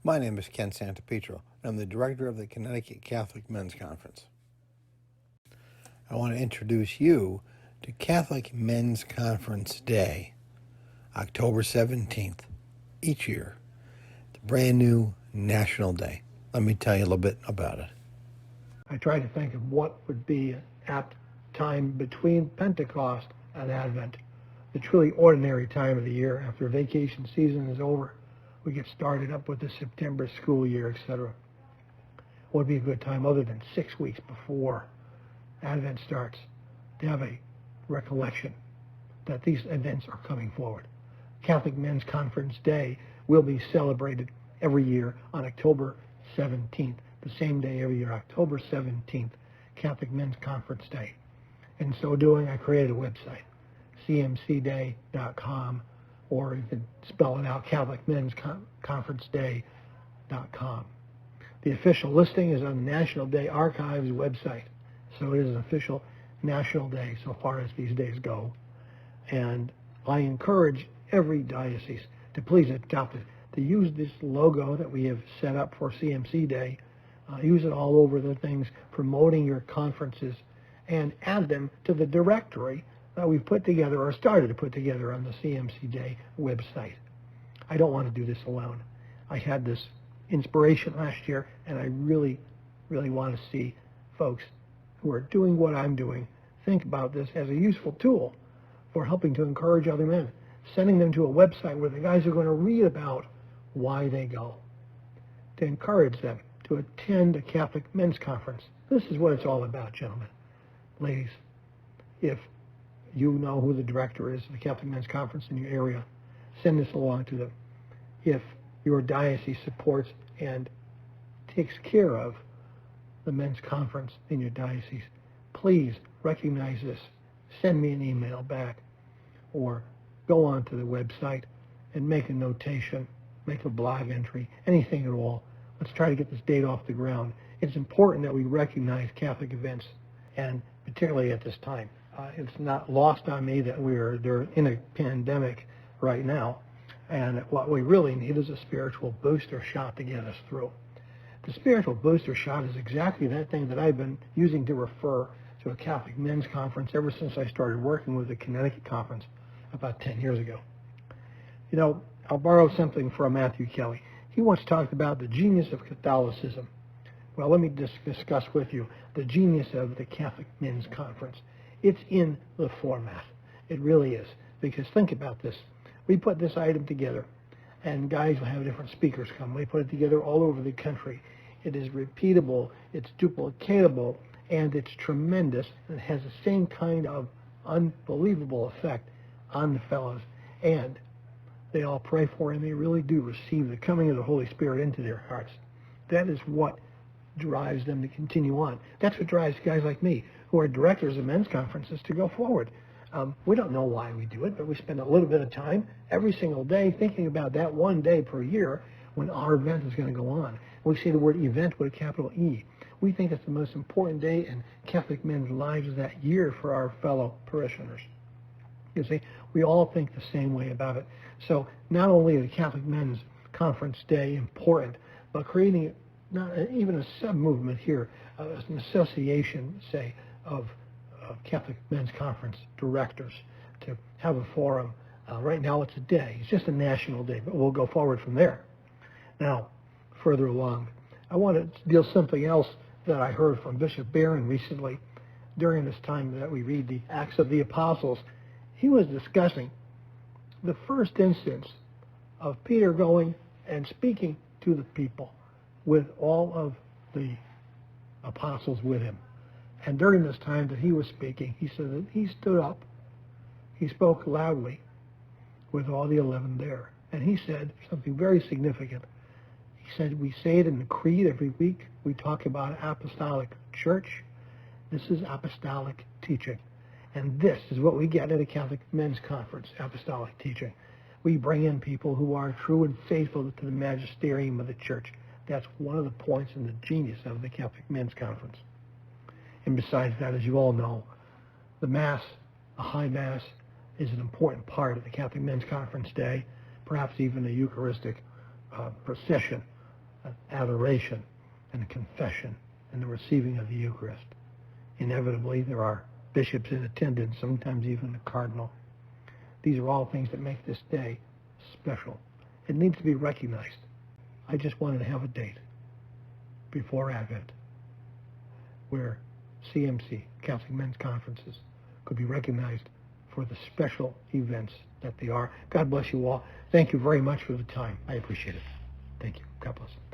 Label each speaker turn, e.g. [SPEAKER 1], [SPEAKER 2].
[SPEAKER 1] My name is Ken Santapietro, and I'm the director of the Connecticut Catholic Men's Conference. I want to introduce you to Catholic Men's Conference Day, October 17th, each year. It's a brand new national day. Let me tell you a little bit about it. I tried to think of what would be an apt time between Pentecost and Advent, the truly ordinary time of the year after vacation season is over. We get started up with the September school year, etc. What would be a good time other than 6 weeks before Advent starts to have a recollection that these events are coming forward. Catholic Men's Conference Day will be celebrated every year on October 17th, the same day every year, October 17th, Catholic Men's Conference Day. In so doing, I created a website, cmcday.com, or you can spell it out, CatholicMen'sConferenceDay.com. The official listing is on the National Day Archives website, so it is an official national day so far as these days go. And I encourage every diocese to please adopt it, to use this logo that we have set up for CMC Day, use it all over the things, promoting your conferences, and add them to the directory that we've put together or started to put together on the CMC Day website. I don't want to do this alone. I had this inspiration last year, and I really, really want to see folks who are doing what I'm doing think about this as a useful tool for helping to encourage other men, sending them to a website where the guys are going to read about why they go, to encourage them to attend a Catholic Men's Conference. This is what it's all about, gentlemen. Ladies, if you know who the director is of the Catholic Men's Conference in your area, send this along to them. If your diocese supports and takes care of the men's conference in your diocese, please recognize this. Send me an email back or go onto the website and make a notation, make a blog entry, anything at all. Let's try to get this date off the ground. It's important that we recognize Catholic events, and particularly at this time. It's not lost on me that they're in a pandemic right now, and what we really need is a spiritual booster shot to get us through. The spiritual booster shot is exactly that thing that I've been using to refer to a Catholic Men's Conference ever since I started working with the Connecticut Conference about 10 years ago. You know, I'll borrow something from Matthew Kelly. He once talked about the genius of Catholicism. Well, let me discuss with you the genius of the Catholic Men's Conference. It's in the format. It really is. Because think about this. We put this item together, and guys will have different speakers come. We put it together all over the country. It is repeatable, it's duplicatable, and it's tremendous. It has the same kind of unbelievable effect on the fellows. And they all pray for, and they really do receive the coming of the Holy Spirit into their hearts. That is what drives them to continue on. That's what drives guys like me, who are directors of men's conferences, to go forward. We don't know why we do it, but we spend a little bit of time every single day thinking about that one day per year when our event is going to go on. We say the word event with a capital E. We think it's the most important day in Catholic men's lives that year for our fellow parishioners. You see, we all think the same way about it. So not only is the Catholic Men's Conference Day important, but creating not even a sub-movement here, an association, say, of Catholic Men's Conference directors to have a forum. Right now it's a day. It's just a national day, but we'll go forward from there. Now, further along, I want to deal something else that I heard from Bishop Barron recently during this time that we read the Acts of the Apostles. He was discussing the first instance of Peter going and speaking to the people with all of the apostles with him. And during this time that he was speaking, he said that he stood up, he spoke loudly with all the 11 there. And he said something very significant. He said, we say it in the creed every week. We talk about apostolic church. This is apostolic teaching. And this is what we get at a Catholic Men's Conference, apostolic teaching. We bring in people who are true and faithful to the magisterium of the church. That's one of the points in the genius of the Catholic Men's Conference. And besides that, as you all know, the Mass, the High Mass, is an important part of the Catholic Men's Conference Day, perhaps even a Eucharistic procession adoration and a confession and the receiving of the Eucharist. Inevitably, there are bishops in attendance, sometimes even a cardinal. These are all things that make this day special. It needs to be recognized. I just wanted to have a date before Advent where CMC, Catholic Men's Conferences, could be recognized for the special events that they are. God bless you all. Thank you very much for the time. I appreciate it. Thank you. God bless. Bye.